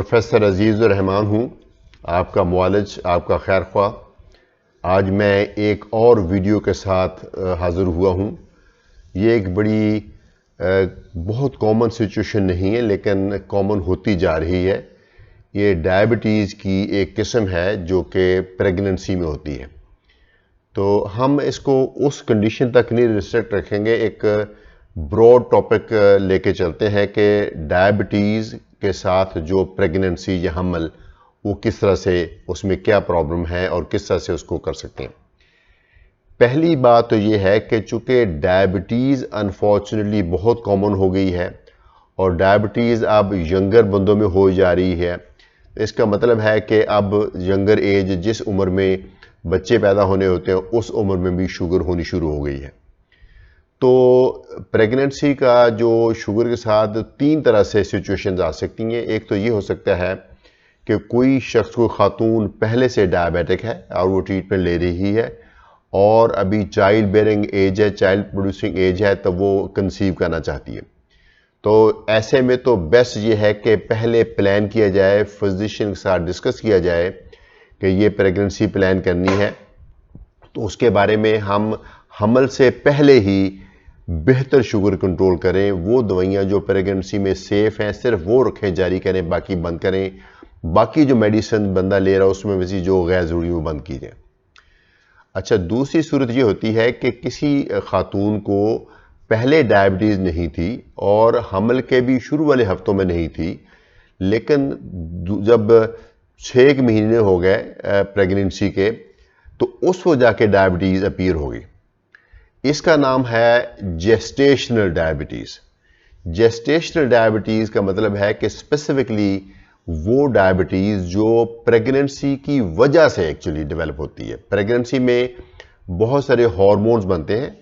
Professor Azizur Rahman हूँ, आपका मुआलिज, आपका खैर ख्वाह। आज मैं एक और वीडियो के साथ हाज़िर हुआ हूँ। ये एक बड़ी बहुत कॉमन सिचुएशन नहीं है, लेकिन कॉमन होती जा रही है। ये डायबिटीज़ की एक किस्म है जो कि प्रेगनेंसी में होती है। तो हम इसको उस कंडीशन तक नहीं रिस्ट्रिक्ट रखेंगे, एक ब्रॉड टॉपिक लेके चलते हैं कि डायबिटीज़ के साथ जो प्रेगनेंसी या हमल, वो किस तरह से, उसमें क्या प्रॉब्लम है और किस तरह से उसको कर सकते हैं। पहली बात तो ये है कि चूँकि डायबिटीज़ अनफॉर्चुनेटली बहुत कॉमन हो गई है और डायबिटीज़ अब यंगर बंदों में हो जा रही है। इसका मतलब है कि अब यंगर एज, जिस उम्र में बच्चे पैदा होने होते हैं, उस उम्र में भी शुगर होनी शुरू हो गई है। तो प्रेगनेंसी का जो शुगर के साथ तीन तरह से सिचुएशंस आ सकती हैं। एक तो ये हो सकता है कि कोई शख्स, कोई खातून पहले से डायबिटिक है और वो ट्रीटमेंट ले रही है और अभी चाइल्ड बेयरिंग एज है, चाइल्ड प्रोड्यूसिंग एज है, तब वो कंसीव करना चाहती है। तो ऐसे में तो बेस्ट ये है कि पहले प्लान किया जाए, फिजिशियन के साथ डिस्कस किया जाए कि ये प्रेगनेंसी प्लान करनी है, तो उसके बारे में हम हमल से पहले ही बेहतर शुगर कंट्रोल करें। वो दवाइयाँ जो प्रेगनेंसी में सेफ़ हैं सिर्फ वो रखें, जारी करें, बाकी बंद करें। बाकी जो मेडिसिन बंदा ले रहा है उसमें वैसी जो गैर ज़रूरी वो बंद की जाए। अच्छा, दूसरी सूरत ये होती है कि किसी खातून को पहले डायबिटीज़ नहीं थी और हमल के भी शुरू वाले हफ्तों में नहीं थी, लेकिन जब 6 महीने हो गए प्रेगनेंसी के, तो उस वजह जाके डायबिटीज़ अपीयर हो गई। इसका नाम है जेस्टेशनल डायबिटीज़। जेस्टेशनल डायबिटीज़ का मतलब है कि स्पेसिफिकली वो डायबिटीज़ जो प्रेगनेंसी की वजह से एक्चुअली डेवलप होती है। प्रेगनेंसी में बहुत सारे हार्मोन्स बनते हैं,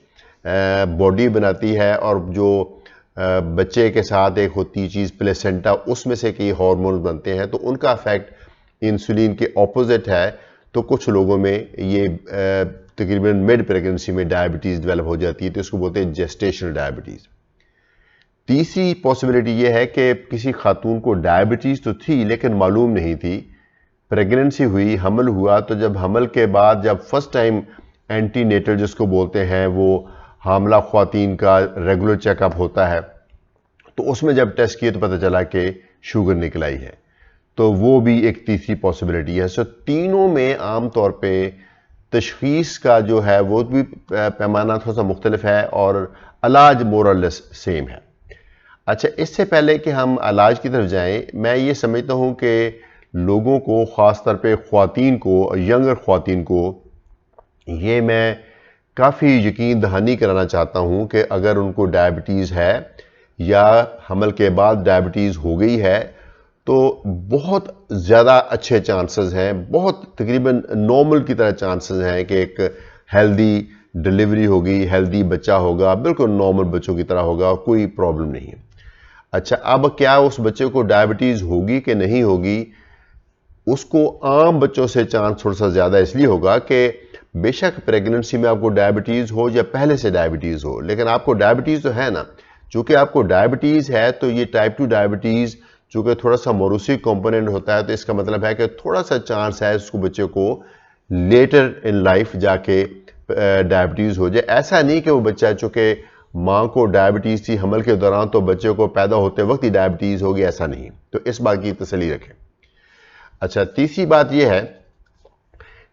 बॉडी बनाती है, और जो बच्चे के साथ एक होती चीज़ प्लेसेंटा, उसमें से कई हार्मोन्स बनते हैं, तो उनका इफेक्ट इंसुलिन के ऑपोजिट है। तो कुछ लोगों में ये तकरीबन मिड प्रेगनेंसी में डायबिटीज़ डेवलप हो जाती है, तो इसको बोलते हैं जेस्टेशनल डायबिटीज़। तीसरी पॉसिबिलिटी ये है कि किसी खातून को डायबिटीज़ तो थी लेकिन मालूम नहीं थी, प्रेगनेंसी हुई, हमल हुआ, तो जब हमल के बाद जब फर्स्ट टाइम एंटीनेटल जिसको बोलते हैं, वो हामला ख्वातीन का रेगुलर चेकअप होता है, तो उसमें जब टेस्ट किए तो पता चला कि शुगर निकल आई है। तो वो भी एक तीसरी पॉसिबिलिटी है। सो तीनों में आम तौर पे तशखीस का जो है वो भी पैमाना थोड़ा सा मुख्तलिफ है और इलाज मोर और लेस सेम है। अच्छा, इससे पहले कि हम इलाज की तरफ जाएं, मैं ये समझता हूँ कि लोगों को, ख़ास तौर पे ख़वातीन को, यंगर ख़वातीन को, ये मैं काफ़ी यकीन दहानी कराना चाहता हूँ कि अगर उनको डायबिटीज़ है या हमल के बाद डायबिटीज़ हो गई है, तो बहुत ज़्यादा अच्छे चांसेस हैं, बहुत तकरीबन नॉर्मल की तरह चांसेस हैं कि एक हेल्दी डिलीवरी होगी, हेल्दी बच्चा होगा, बिल्कुल नॉर्मल बच्चों की तरह होगा, कोई प्रॉब्लम नहीं है। अच्छा, अब क्या उस बच्चे को डायबिटीज़ होगी कि नहीं होगी, उसको आम बच्चों से चांस थोड़ा सा ज़्यादा इसलिए होगा कि बेशक प्रेगनेंसी में आपको डायबिटीज़ हो या पहले से डायबिटीज़ हो, लेकिन आपको डायबिटीज़ तो है ना। चूँकि आपको डायबिटीज़ है तो ये टाइप 2 डायबिटीज़ चूँकि थोड़ा सा मौरूसी कंपोनेंट होता है, तो इसका मतलब है कि थोड़ा सा चांस है उसको, बच्चे को लेटर इन लाइफ जाके डायबिटीज़ हो जाए। ऐसा नहीं कि वो बच्चा, चूँकि माँ को डायबिटीज़ थी हमल के दौरान, तो बच्चे को पैदा होते वक्त ही डायबिटीज़ होगी, ऐसा नहीं। तो इस बात की तसल्ली रखें। अच्छा, तीसरी बात यह है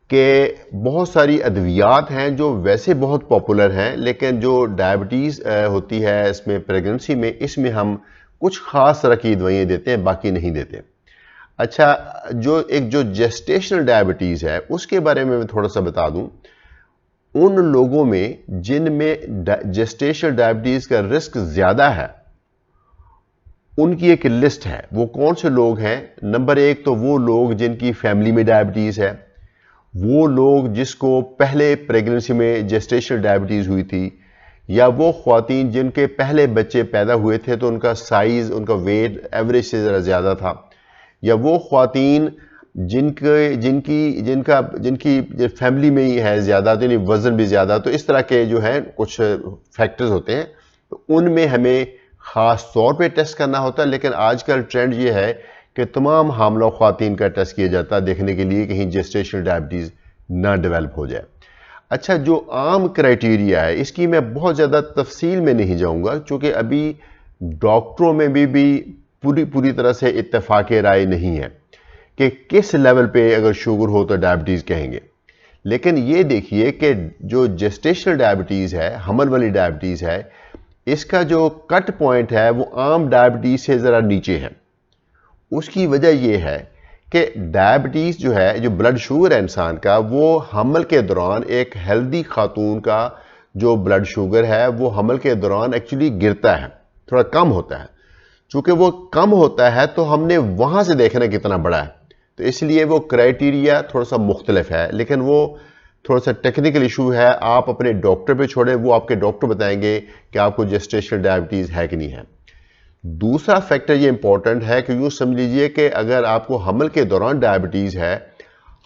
कि बहुत सारी अद्वियात हैं जो वैसे बहुत पॉपुलर हैं, लेकिन जो डायबिटीज़ होती है इसमें प्रेगनेंसी में, इसमें हम कुछ ख़ास तरह की दवाइयाँ देते हैं, बाकी नहीं देते। अच्छा, जो जेस्टेशनल डायबिटीज़ है उसके बारे में मैं थोड़ा सा बता दूं। उन लोगों में जिनमें जेस्टेशनल डायबिटीज़ का रिस्क ज़्यादा है, उनकी एक लिस्ट है। वो कौन से लोग हैं? नंबर 1 तो वो लोग जिनकी फैमिली में डायबिटीज़ है, वो लोग जिसको पहले प्रेगनेंसी में जेस्टेशनल डायबिटीज़ हुई थी, या वो ख्वातीन जिनके पहले बच्चे पैदा हुए थे तो उनका साइज़, उनका वेट एवरेज से ज़रा ज़्यादा था, या वो ख्वातीन जिनकी फैमिली में ही है ज़्यादा, तो वज़न भी ज़्यादा, तो इस तरह के जो है कुछ फैक्टर्स होते हैं, तो उनमें हमें ख़ास तौर पे टेस्ट करना होता है। लेकिन आजकल ट्रेंड ये है कि तमाम हामला ख्वातीन का टेस्ट किया जाता है देखने के लिए कहीं जेस्टेशनल डायबिटीज़ ना डेवलप हो जाए। अच्छा, जो आम क्राइटेरिया है इसकी मैं बहुत ज़्यादा तफसील में नहीं जाऊंगा, क्योंकि अभी डॉक्टरों में भी पूरी तरह से इत्तेफाक राय नहीं है कि किस लेवल पे अगर शुगर हो तो डायबिटीज़ कहेंगे। लेकिन ये देखिए कि जो जेस्टेशनल डायबिटीज़ है, हमल वाली डायबिटीज़ है, इसका जो कट पॉइंट है वो आम डायबिटीज़ से ज़रा नीचे है। उसकी वजह यह है कि डायबिटीज़ जो है, जो ब्लड शुगर है इंसान का, वो हमल के दौरान एक हेल्दी खातून का जो ब्लड शुगर है वो हमल के दौरान एक्चुअली गिरता है, थोड़ा कम होता है। चूँकि वो कम होता है तो हमने वहाँ से देखना कितना बड़ा है, तो इसलिए वो क्राइटेरिया थोड़ा सा मुख्तलिफ है, लेकिन वो थोड़ा सा टेक्निकल इशू है। आप अपने डॉक्टर पे छोड़ें, वो आपके डॉक्टर बताएंगे कि आपको जेस्टेशनल डायबिटीज़ है कि नहीं है। दूसरा फैक्टर ये इंपॉर्टेंट है कि यूँ समझ लीजिए कि अगर आपको हमल के दौरान डायबिटीज़ है,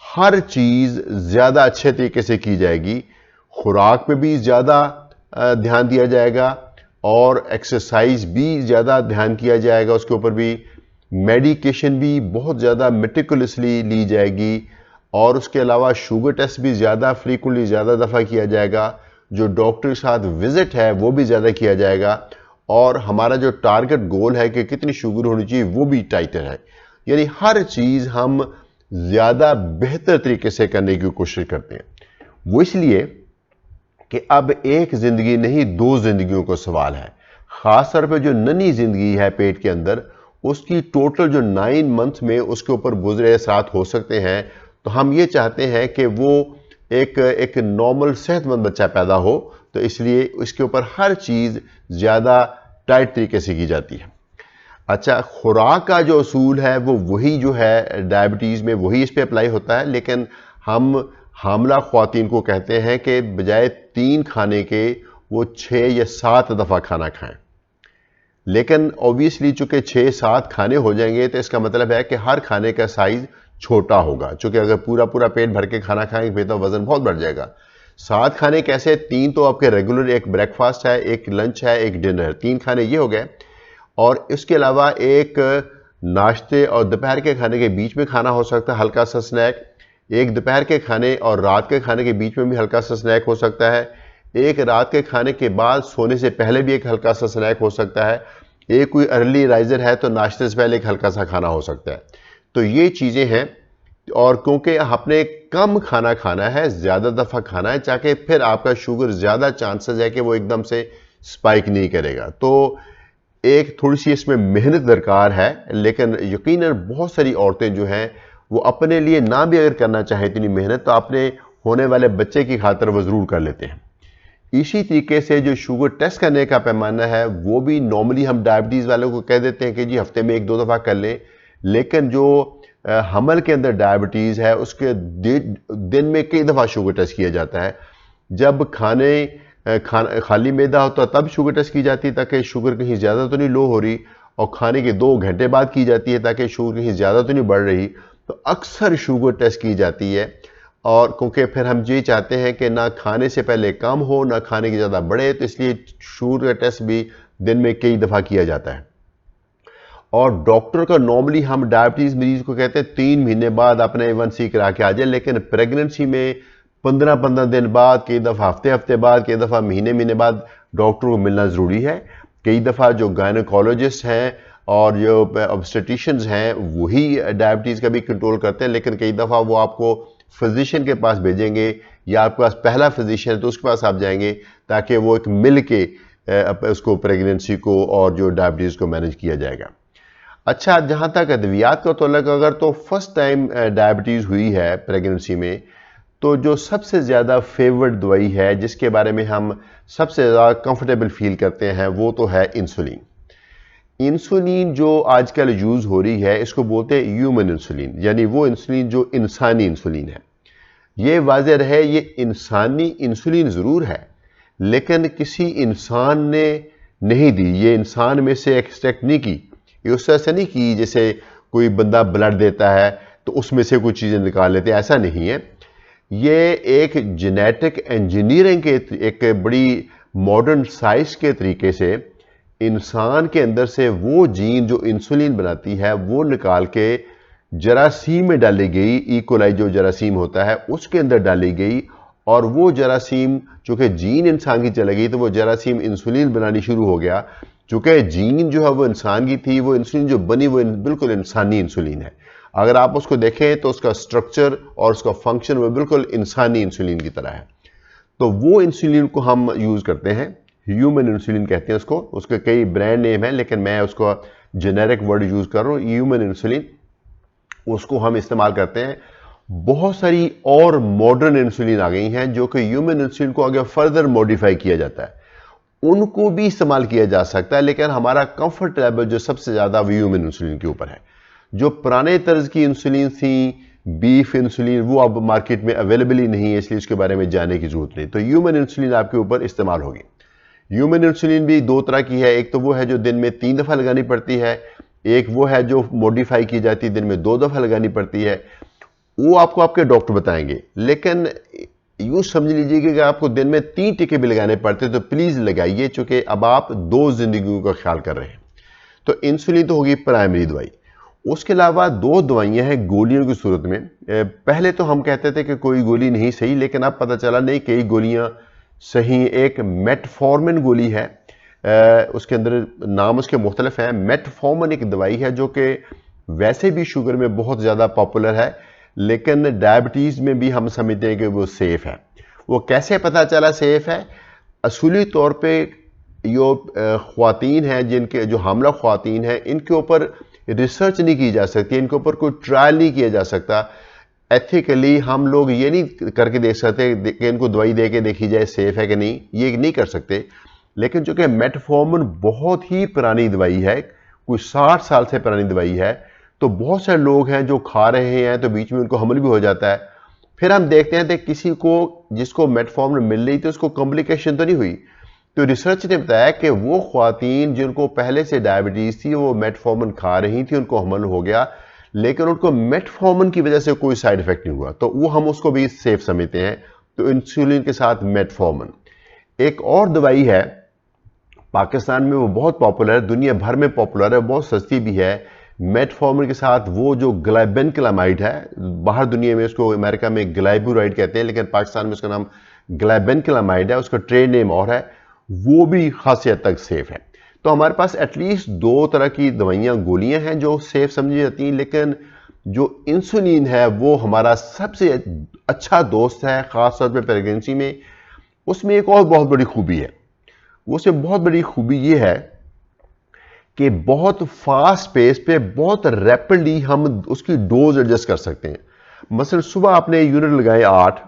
हर चीज़ ज़्यादा अच्छे तरीके से की जाएगी, खुराक पे भी ज़्यादा ध्यान दिया जाएगा और एक्सरसाइज भी ज़्यादा ध्यान किया जाएगा, उसके ऊपर भी मेडिकेशन भी बहुत ज़्यादा मेटिकुलसली ली जाएगी, और उसके अलावा शुगर टेस्ट भी ज़्यादा फ्रीक्वेंटली ज़्यादा दफ़ा किया जाएगा, जो डॉक्टर के साथ विज़िट है वो भी ज़्यादा किया जाएगा, और हमारा जो टारगेट गोल है कि कितनी शुगर होनी चाहिए वो भी टाइटर है। यानी हर चीज़ हम ज़्यादा बेहतर तरीके से करने की कोशिश करते हैं। वो इसलिए कि अब एक ज़िंदगी नहीं, दो ज़िंदगियों का सवाल है। ख़ास तौर पे जो नन्ही ज़िंदगी है पेट के अंदर, उसकी टोटल जो 9 मंथ में उसके ऊपर गुजरे असरात हो सकते हैं। तो हम ये चाहते हैं कि वो एक नॉर्मल सेहतमंद बच्चा पैदा हो, तो इसलिए इसके ऊपर हर चीज़ ज़्यादा टाइट तरीके से की जाती है। अच्छा, खुराक का जो असूल है वो वही जो है डायबिटीज़ में वही इस पे अप्लाई होता है, लेकिन हम हामला ख्वातीन को कहते हैं कि बजाय 3 खाने के वो 6 या 7 दफ़ा खाना खाएं। लेकिन ऑब्वियसली चूंकि 6-7 खाने हो जाएंगे तो इसका मतलब है कि हर खाने का साइज छोटा होगा, चूंकि अगर पूरा पेट भर के खाना खाएंगे फिर तो वजन बहुत बढ़ जाएगा। 7 खाने कैसे? 3 तो आपके रेगुलर, एक ब्रेकफास्ट है, एक लंच है, एक डिनर, 3 खाने ये हो गए, और इसके अलावा एक नाश्ते और दोपहर के खाने के बीच में खाना हो सकता है, हल्का सा स्नैक। एक दोपहर के खाने और रात के खाने के बीच में भी हल्का सा स्नैक हो सकता है। एक रात के खाने के बाद सोने से पहले भी एक हल्का सा स्नैक हो सकता है। एक कोई अर्ली राइजर है तो नाश्ते से पहले एक हल्का सा खाना हो सकता है। तो ये चीज़ें हैं, और क्योंकि आपने कम खाना खाना है, ज़्यादा दफ़ा खाना है, ताकि फिर आपका शुगर ज़्यादा चांसेस है कि वो एकदम से स्पाइक नहीं करेगा। तो एक थोड़ी सी इसमें मेहनत दरकार है, लेकिन यकीनन बहुत सारी औरतें जो हैं वो अपने लिए ना भी अगर करना चाहें इतनी मेहनत, तो अपने होने वाले बच्चे की खातिर वो ज़रूर कर लेते हैं। इसी तरीके से जो शुगर टेस्ट करने का पैमाना है वो भी नॉर्मली हम डायबिटीज़ वालों को कह देते हैं कि जी हफ्ते में 1-2 दफ़ा कर लें, लेकिन जो हमल के अंदर डायबिटीज़ है उसके दिन में कई दफ़ा शुगर टेस्ट किया जाता है। जब खाली मैदा होता तब शुगर टेस्ट की जाती है ताकि शुगर कहीं ज़्यादा तो नहीं लो हो रही, और खाने के 2 घंटे बाद की जाती है ताकि शुगर कहीं ज़्यादा तो नहीं बढ़ रही। तो अक्सर शुगर टेस्ट की जाती है, और क्योंकि फिर हम ये चाहते हैं कि ना खाने से पहले कम हो ना खाने की ज़्यादा बढ़े, तो इसलिए शुगर का टेस्ट भी दिन में कई दफ़ा किया जाता है। और डॉक्टर का नॉर्मली हम डायबिटीज़ मरीज को कहते हैं 3 महीने बाद अपना A1C करा के आ जाए, लेकिन प्रेगनेंसी में 15-15 दिन बाद, कई दफ़ा हफ्ते बाद, कई दफ़ा महीने बाद डॉक्टर को मिलना ज़रूरी है। कई दफ़ा जो गायनोकोलॉजिस्ट हैं और जो ऑब्स्टेटिशियंस हैं वही डायबिटीज़ का भी कंट्रोल करते हैं, लेकिन कई दफ़ा वो आपको फिजिशियन के पास भेजेंगे, या आपके पास पहला फिजिशियन है तो उसके पास आप जाएंगे, ताकि वो एक मिल के उसको प्रेगनेंसी को और जो डायबिटीज़ को मैनेज किया जाएगा। अच्छा, जहाँ तक अद्वियात का तल्लुक, अगर तो फर्स्ट टाइम डायबिटीज़ हुई है प्रेगनेंसी में, तो जो सबसे ज़्यादा फेवरेट दवाई है जिसके बारे में हम सबसे ज़्यादा कंफर्टेबल फील करते हैं वो तो है इंसुलिन। इंसुलिन जो आजकल यूज़ हो रही है इसको बोलते हैं ह्यूमन इंसुलिन, यानी वो इंसुलिन जो इंसानी इंसुलिन है। ये वाज़ेह रहे, ये इंसानी इंसुलिन ज़रूर है, लेकिन किसी इंसान ने नहीं दी, ये इंसान में से एक्सट्रैक्ट नहीं की। ये उस तरह से नहीं की जैसे कोई बंदा ब्लड देता है तो उसमें से कुछ चीज़ें निकाल लेते हैं, ऐसा नहीं है। ये एक जेनेटिक इंजीनियरिंग के एक बड़ी मॉडर्न साइंस के तरीके से इंसान के अंदर से वो जीन जो इंसुलिन बनाती है वो निकाल के जरासीम में डाली गई, इकोलाई जो जरासीम होता है उसके अंदर डाली गई, और वो जरासीम चूंकि जीन इंसान की चली गई तो वो जरासीम इंसुलिन बनानी शुरू हो गया। चूंकि जीन जो है वो इंसान की थी, वो इंसुलिन जो बनी वो बिल्कुल इंसानी इंसुलिन है। अगर आप उसको देखें तो उसका स्ट्रक्चर और उसका फंक्शन वो बिल्कुल इंसानी इंसुलिन की तरह है। तो वो इंसुलिन को हम यूज़ करते हैं, ह्यूमन इंसुलिन कहते हैं उसको। उसके कई ब्रांड नेम है लेकिन मैं उसको जेनेरिक वर्ड यूज़ कर रहा हूँ, ह्यूमन इंसुलिन। उसको हम इस्तेमाल करते हैं। बहुत सारी और मॉडर्न इंसुलिन आ गई हैं जो कि ह्यूमन इंसुलिन को आगे फर्दर मॉडिफाई किया जाता है, उनको भी इस्तेमाल किया जा सकता है, लेकिन हमारा कंफर्ट लेवल जो सबसे ज़्यादा वो ह्यूमन इंसुलिन के ऊपर है। जो पुराने तर्ज की इंसुलिन थी, बीफ इंसुलिन, वो अब मार्केट में अवेलेबल ही नहीं है, इसलिए उसके बारे में जानने की जरूरत नहीं। तो ह्यूमन इंसुलिन आपके ऊपर इस्तेमाल होगी। ह्यूमन इंसुलिन भी दो तरह की है, एक तो वो है जो दिन में 3 दफ़ा लगानी पड़ती है, एक वो है जो मॉडिफाई की जाती है, दिन में 2 दफ़ा लगानी पड़ती है। वो आपको आपके डॉक्टर बताएंगे, लेकिन यूँ समझ लीजिए कि आपको दिन में 3 टीके भी लगाने पड़ते तो प्लीज़ लगाइए, चूँकि अब आप 2 जिंदगियों का ख्याल कर रहे हैं। तो इंसुलिन तो होगी प्राइमरी दवाई। उसके अलावा 2 दवाइयाँ हैं गोलियों की सूरत में। पहले तो हम कहते थे कि कोई गोली नहीं सही, लेकिन अब पता चला नहीं, कई गोलियाँ सही। एक मेटफॉर्मिन गोली है, उसके अंदर नाम उसके मुख्तलिफ हैं। मेटफॉर्मिन एक दवाई है जो कि वैसे भी शुगर में बहुत ज़्यादा पॉपुलर है, लेकिन डायबिटीज़ में भी हम समझते हैं कि वो सेफ़ है। वो कैसे पता चला सेफ़ है? असूली तौर पे जो ख़वातीन हैं, जिनके जो हामला ख़वातीन हैं, इनके ऊपर रिसर्च नहीं की जा सकती, इनके ऊपर कोई ट्रायल नहीं किया जा सकता। एथिकली हम लोग ये नहीं करके देख सकते कि इनको दवाई दे के देखी जाए सेफ़ है कि नहीं, ये नहीं कर सकते। लेकिन चूँकि मेटफॉर्मिन बहुत ही पुरानी दवाई है, कोई 60 साल से पुरानी दवाई है, तो बहुत सारे लोग हैं जो खा रहे हैं तो बीच में उनको हमल भी हो जाता है। फिर हम देखते हैं कि किसी को जिसको मेटफॉर्मिन मिल रही थी उसको कॉम्प्लिकेशन तो नहीं हुई। तो रिसर्च ने बताया कि वो ख्वातीन जिनको पहले से डायबिटीज़ थी, वो मेटफॉर्मिन खा रही थी, उनको हमल हो गया, लेकिन उनको मेटफॉर्मिन की वजह से कोई साइड इफेक्ट नहीं हुआ, तो वो हम उसको भी सेफ समझते हैं। तो इंसुलिन के साथ मेटफॉर्मिन। एक और दवाई है, पाकिस्तान में वो बहुत पॉपुलर है, दुनिया भर में पॉपुलर है, बहुत सस्ती भी है। मेटफॉर्मिन के साथ वो जो ग्लाइबेनक्लामाइड है, बाहर दुनिया में उसको अमेरिका में ग्लाइबुराइड कहते हैं, लेकिन पाकिस्तान में उसका नाम ग्लाइबेनक्लामाइड है, उसका ट्रेड नेम और है, वो भी खासी हद तक सेफ है। तो हमारे पास एटलीस्ट 2 तरह की दवाइयाँ, गोलियाँ हैं जो सेफ समझी जाती हैं, लेकिन जो इंसुलिन है वो हमारा सबसे अच्छा दोस्त है, ख़ास तौर पर प्रेगनेंसी में। उसमें एक और बहुत बड़ी खूबी है, उससे बहुत बड़ी खूबी ये है कि बहुत फास्ट पेस पे बहुत रैपिडली हम उसकी डोज एडजस्ट कर सकते हैं। मसलन सुबह आपने यूनिट लगाए 8,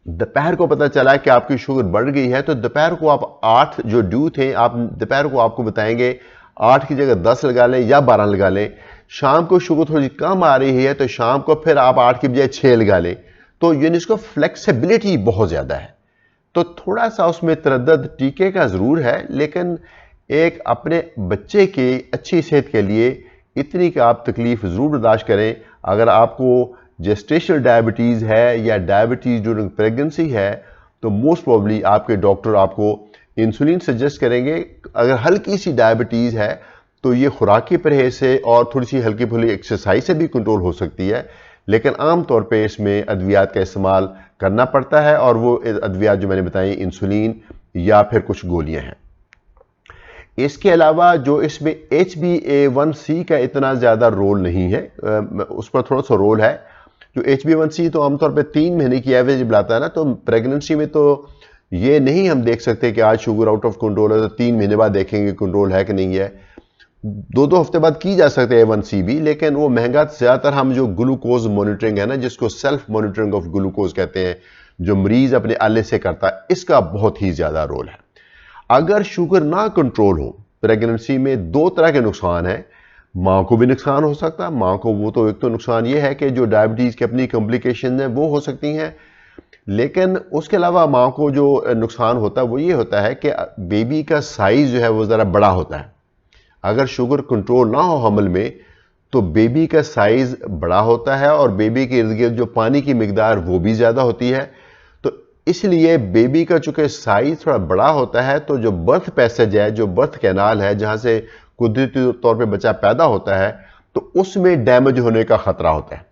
दोपहर को पता चला कि आपकी शुगर बढ़ गई है, तो दोपहर को आप 8 जो ड्यू थे, आप दोपहर को आपको बताएंगे 8 की जगह 10 लगा लें या 12 लगा लें। शाम को शुगर थोड़ी कम आ रही है तो शाम को फिर आप 8 की बजाय 6 लगा लें। तो यानी इसको फ्लेक्सिबिलिटी बहुत ज़्यादा है। तो थोड़ा सा उसमें तरद्दद टीके का ज़रूर है, लेकिन एक अपने बच्चे की अच्छी सेहत के लिए इतनी कि आप तकलीफ़ ज़रूर बर्दाश्त करें। अगर आपको जेस्टेशनल डायबिटीज़ है या डायबिटीज़ ड्यूरिंग प्रेगनेंसी है, तो मोस्ट प्रॉब्ली आपके डॉक्टर आपको इंसुलिन सजेस्ट करेंगे। अगर हल्की सी डायबिटीज़ है तो ये खुराकी परहेज से और थोड़ी सी हल्की फुल्की एक्सरसाइज से भी कंट्रोल हो सकती है, लेकिन आम तौर पे इसमें अद्वियात का इस्तेमाल करना पड़ता है, और वो अद्वियात जो मैंने बताई इंसुलिन या फिर कुछ गोलियां हैं। इसके अलावा जो इसमें HbA1c का इतना ज़्यादा रोल नहीं है, उस पर थोड़ा सा रोल है। जो HbA1c तो आमतौर पे 3 महीने की एवरेज बुलाता है ना, तो प्रेगनेंसी में तो ये नहीं हम देख सकते कि आज शुगर आउट ऑफ कंट्रोल है तो 3 महीने बाद देखेंगे कंट्रोल है कि नहीं है। 2-2 हफ्ते बाद की जा सकते हैं A1C भी, लेकिन वो महंगा। ज़्यादातर हम जो ग्लूकोज मॉनिटरिंग है ना, जिसको सेल्फ मॉनिटरिंग ऑफ ग्लूकोज कहते हैं, जो मरीज अपने आले से करता है, इसका बहुत ही ज़्यादा रोल है। अगर शुगर ना कंट्रोल हो प्रेगनेंसी में, 2 तरह के नुकसान हैं। माँ को भी नुकसान हो सकता है। माँ को वो तो एक तो नुकसान ये है कि जो डायबिटीज़ की अपनी कॉम्प्लिकेशन है वो हो सकती हैं, लेकिन उसके अलावा माँ को जो नुकसान होता है वो ये होता है कि बेबी का साइज़ जो है वो ज़रा बड़ा होता है। अगर शुगर कंट्रोल ना हो हमल में, तो बेबी का साइज़ बड़ा होता है और बेबी के इर्द गिर्द जो पानी की मिकदार वो भी ज़्यादा होती है। तो इसलिए बेबी का चूंकि साइज थोड़ा बड़ा होता है तो जो बर्थ पैसेज है, जो बर्थ कैनाल है, जहां से कुदरती तौर पे बच्चा पैदा होता है, तो उसमें डैमेज होने का खतरा होता है।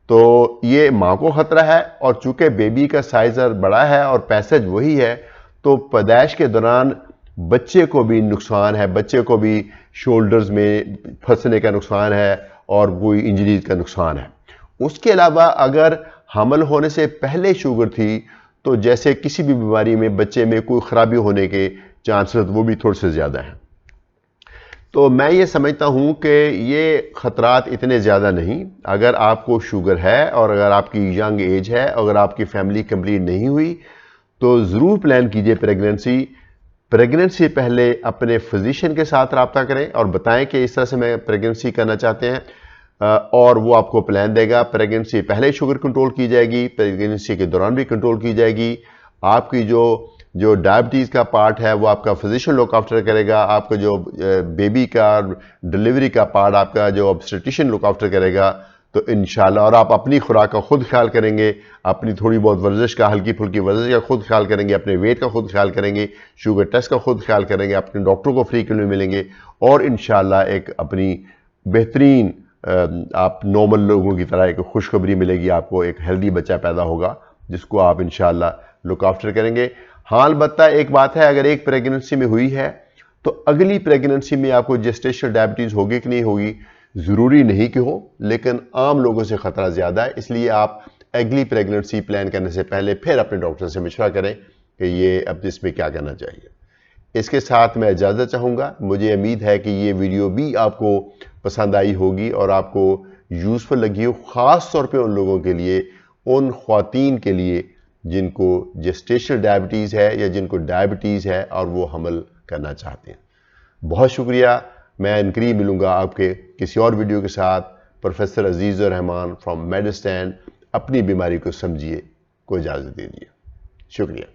तो ये मां को खतरा है, और चूंकि बेबी का साइज बड़ा है और पैसेज वही है, तो पैदाइश के दौरान बच्चे को भी नुकसान है, बच्चे को भी शोल्डर्स में फंसने का नुकसान है और कोई इंजरीज का नुकसान है। उसके अलावा अगर हमल होने से पहले शुगर थी, तो जैसे किसी भी बीमारी में बच्चे में कोई खराबी होने के चांसेस वो भी थोड़े से ज़्यादा हैं। तो मैं ये समझता हूँ कि ये ख़तरात इतने ज़्यादा नहीं। अगर आपको शुगर है और अगर आपकी यंग एज है, अगर आपकी फैमिली कंप्लीट नहीं हुई, तो ज़रूर प्लान कीजिए प्रेगनेंसी से पहले अपने फिजिशियन के साथ रब्ता करें और बताएं कि इस तरह से मैं प्रेगनेंसी करना चाहते हैं, और वो आपको प्लान देगा। प्रेगनेंसी पहले शुगर कंट्रोल की जाएगी, प्रेगनेंसी के दौरान भी कंट्रोल की जाएगी। आपकी जो डायबिटीज़ का पार्ट है वो आपका फिजिशियन लुक आफ्टर करेगा। आपका जो बेबी का डिलीवरी का पार्ट आपका जो ऑब्स्टेट्रिशियन लुक आफ्टर करेगा। तो इंशाल्लाह, और आप अपनी खुराक का खुद ख्याल करेंगे, अपनी थोड़ी बहुत वर्जिश का, हल्की फुल्की वर्जिश का खुद ख्याल करेंगे, अपने वेट का खुद ख्याल करेंगे, शुगर टेस्ट का खुद ख्याल करेंगे, अपने डॉक्टर को फ्रीक्वेंटली मिलेंगे, और इंशाल्लाह एक अपनी बेहतरीन आप नॉर्मल लोगों की तरह एक खुशखबरी मिलेगी आपको। एक हेल्दी बच्चा पैदा होगा जिसको आप इंशाल्लाह लुक आफ्टर करेंगे। हाँ, अलबत्ता एक बात है, अगर एक प्रेगनेंसी में हुई है तो अगली प्रेगनेंसी में आपको जेस्टेशनल डायबिटीज़ होगी कि नहीं होगी, ज़रूरी नहीं कि हो, लेकिन आम लोगों से ख़तरा ज़्यादा है। इसलिए आप अगली प्रेगनेंसी प्लान करने से पहले फिर अपने डॉक्टर से मशवरा करें कि ये अब इसमें क्या करना चाहिए। इसके साथ मैं इजाज़त चाहूँगा। मुझे उम्मीद है कि ये वीडियो भी आपको पसंद आई होगी और आपको यूज़फुल लगी हो, ख़ास तौर पे उन लोगों के लिए, उन ख़वातीन के लिए जिनको जेस्टेशनल डायबिटीज़ है या जिनको डायबिटीज़ है और वो हमल करना चाहते हैं। बहुत शुक्रिया। मैं इनकरीब मिलूँगा आपके किसी और वीडियो के साथ। प्रोफेसर अजीज़ुर रहमान फ्रॉम मेडिस्टैंड। अपनी बीमारी को समझिए, को इजाज़त दीजिए। शुक्रिया।